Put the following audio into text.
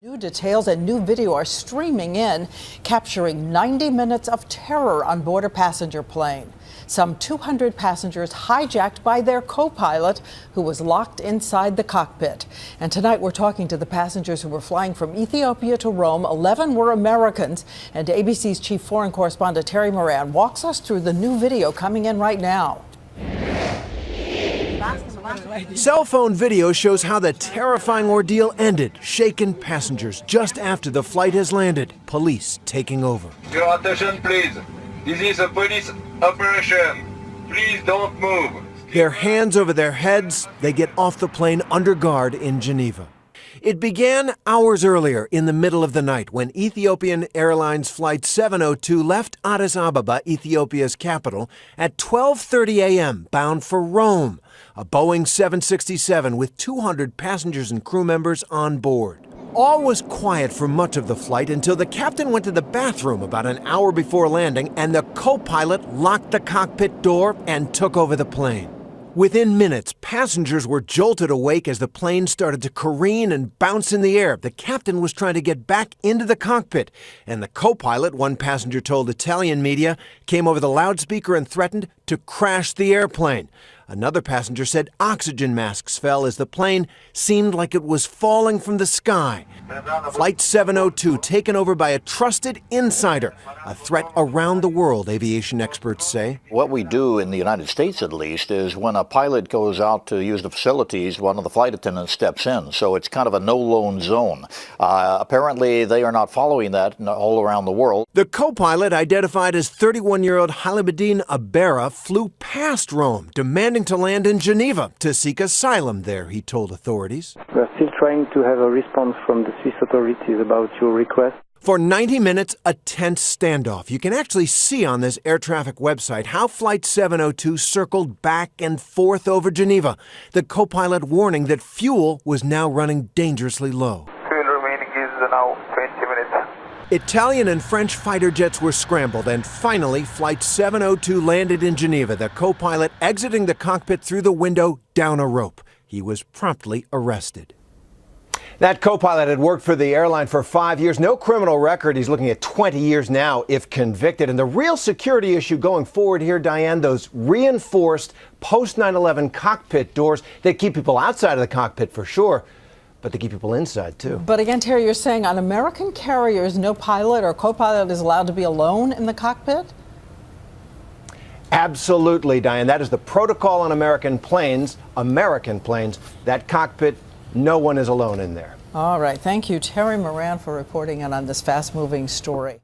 New details and new video are streaming in, capturing 90 minutes of terror on board a passenger plane. Some 200 passengers hijacked by their co-pilot, who was locked inside the cockpit. And tonight we're talking to the passengers who were flying from Ethiopia to Rome. 11 were Americans, and ABC's chief foreign correspondent Terry Moran walks us through the new video coming in right now. Cell phone video shows how the terrifying ordeal ended. Shaken passengers just after the flight has landed. Police taking over. Your attention, please. This is a police operation. Please don't move. Their hands over their heads, they get off the plane under guard in Geneva. It began hours earlier in the middle of the night when Ethiopian Airlines Flight 702 left Addis Ababa, Ethiopia's capital, at 12:30 a.m. bound for Rome, a Boeing 767 with 200 passengers and crew members on board. All was quiet for much of the flight until the captain went to the bathroom about an hour before landing and the co-pilot locked the cockpit door and took over the plane. Within minutes, passengers were jolted awake as the plane started to careen and bounce in the air. The captain was trying to get back into the cockpit, and the co-pilot, one passenger told Italian media, came over the loudspeaker and threatened to crash the airplane. Another passenger said oxygen masks fell as the plane seemed like it was falling from the sky. Flight 702 taken over by a trusted insider, a threat around the world, aviation experts say. What we do in the United States, at least, is when a pilot goes out to use the facilities, one of the flight attendants steps in. So it's kind of a no-loan zone. Apparently, they are not following that all around the world. The co-pilot, identified as 31-year-old Halibadine Abera, flew past Rome, demanding to land in Geneva to seek asylum there, he told authorities. We are still trying to have a response from the Swiss authorities about your request. For 90 minutes, a tense standoff. You can actually see on this air traffic website how Flight 702 circled back and forth over Geneva, the co-pilot warning that fuel was now running dangerously low. Fuel remaining is now 20 minutes. Italian and French fighter jets were scrambled, and finally, Flight 702 landed in Geneva, the co-pilot exiting the cockpit through the window down a rope. He was promptly arrested. That co-pilot had worked for the airline for 5 years. No criminal record. He's looking at 20 years now if convicted. And the real security issue going forward here, Diane, those reinforced post-9/11 cockpit doors that keep people outside of the cockpit for sure, but they keep people inside, too. But again, Terry, you're saying on American carriers, no pilot or co-pilot is allowed to be alone in the cockpit? Absolutely, Diane. That is the protocol on American planes. That cockpit, no one is alone in there. All right. Thank you, Terry Moran, for reporting in on this fast-moving story.